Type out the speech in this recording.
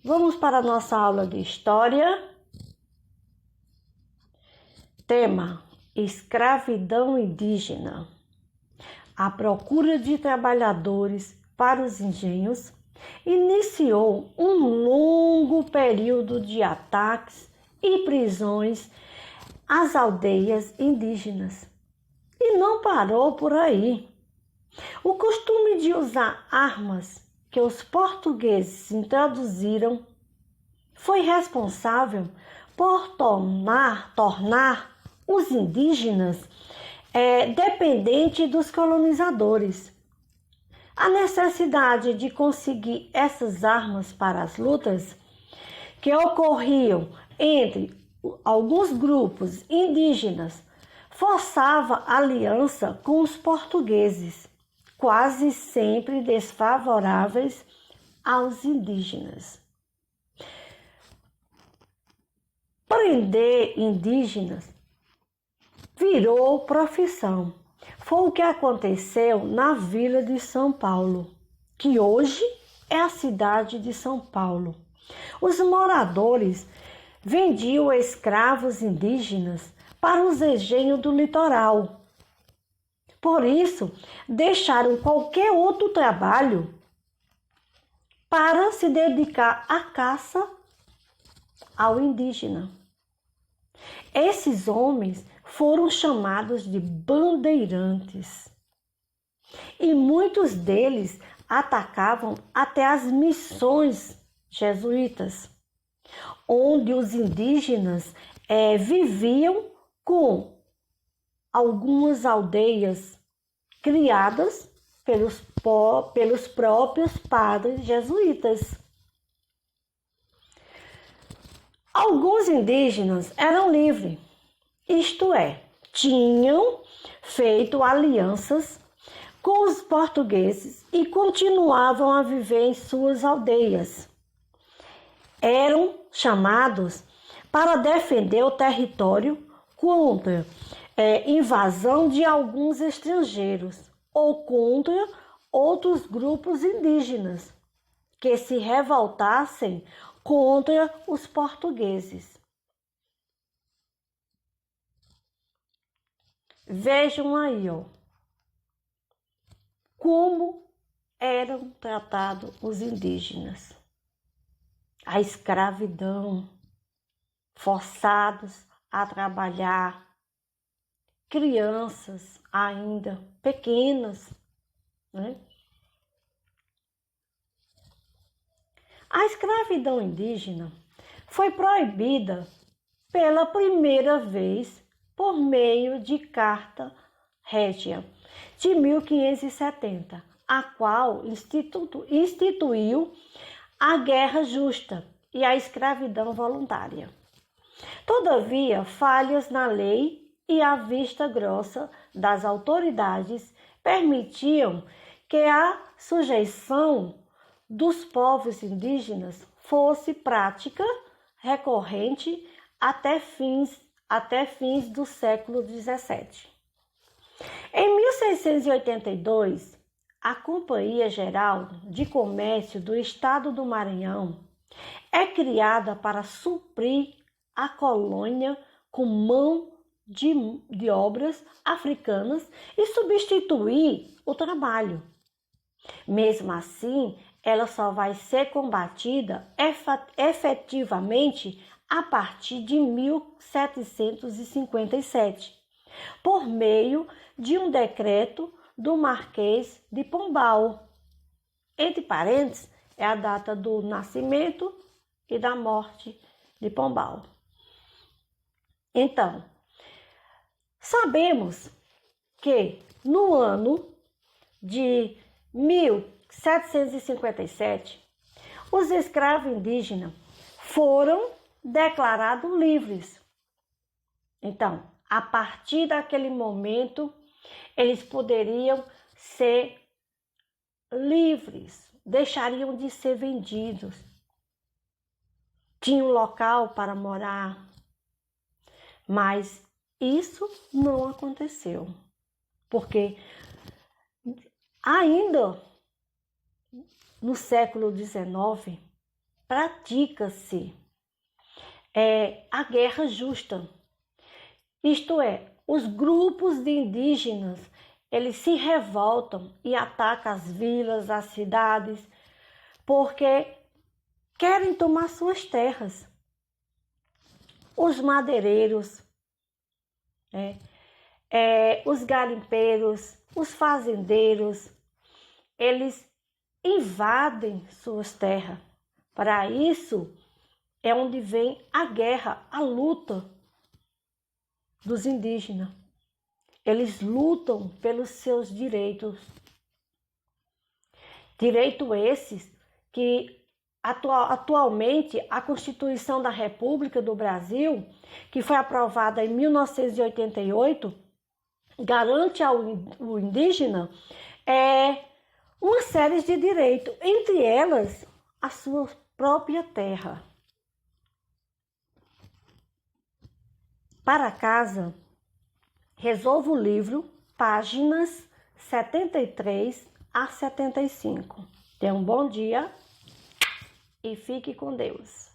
Vamos para a nossa aula de história. Tema: escravidão indígena. A procura de trabalhadores para os engenhos iniciou um longo período de ataques e prisões às aldeias indígenas. E não parou por aí. O costume de usar armas que os portugueses introduziram foi responsável por tornar os indígenas dependentes dos colonizadores. A necessidade de conseguir essas armas para as lutas que ocorriam entre alguns grupos indígenas forçava aliança com os portugueses, quase sempre desfavoráveis aos indígenas. Prender indígenas virou profissão. Foi o que aconteceu na Vila de São Paulo, que hoje é a cidade de São Paulo. Os moradores vendiam escravos indígenas para os engenhos do litoral. Por isso, deixaram qualquer outro trabalho para se dedicar à caça ao indígena. Esses homens foram chamados de bandeirantes e muitos deles atacavam até as missões jesuítas, onde os indígenas viviam com algumas aldeias criadas pelos próprios padres jesuítas. Alguns indígenas eram livres, isto é, tinham feito alianças com os portugueses e continuavam a viver em suas aldeias. Eram chamados para defender o território contra invasão de alguns estrangeiros ou contra outros grupos indígenas que se revoltassem contra os portugueses. Vejam aí, como eram tratados os indígenas. A escravidão, forçados a trabalhar, crianças ainda pequenas, né? A escravidão indígena foi proibida pela primeira vez por meio de Carta Régia de 1570, a qual instituiu a guerra justa e a escravidão voluntária. Todavia, falhas na lei e a vista grossa das autoridades permitiam que a sujeição dos povos indígenas fosse prática recorrente até fins do século XVII. Em 1682, a Companhia Geral de Comércio do Estado do Maranhão é criada para suprir a colônia com mão de obras africanas e substituir o trabalho. Mesmo assim, ela só vai ser combatida efetivamente a partir de 1757, por meio de um decreto do Marquês de Pombal. Entre parênteses, é a data do nascimento e da morte de Pombal. Então, sabemos que no ano de 1757, os escravos indígenas foram declarados livres. Então, a partir daquele momento, eles poderiam ser livres, deixariam de ser vendidos. Tinham local para morar, mas isso não aconteceu, porque ainda no século XIX, pratica-se a guerra justa. Isto é, os grupos de indígenas, eles se revoltam e atacam as vilas, as cidades, porque querem tomar suas terras. Os madeireiros, os garimpeiros, os fazendeiros, eles invadem suas terras. Para isso é onde vem a guerra, a luta dos indígenas. Eles lutam pelos seus direitos. Direitos esses que atualmente a Constituição da República do Brasil, que foi aprovada em 1988, garante ao indígena uma série de direitos, entre elas a sua própria terra. Para casa, resolva o livro, páginas 73 a 75. Tenha um bom dia e fique com Deus.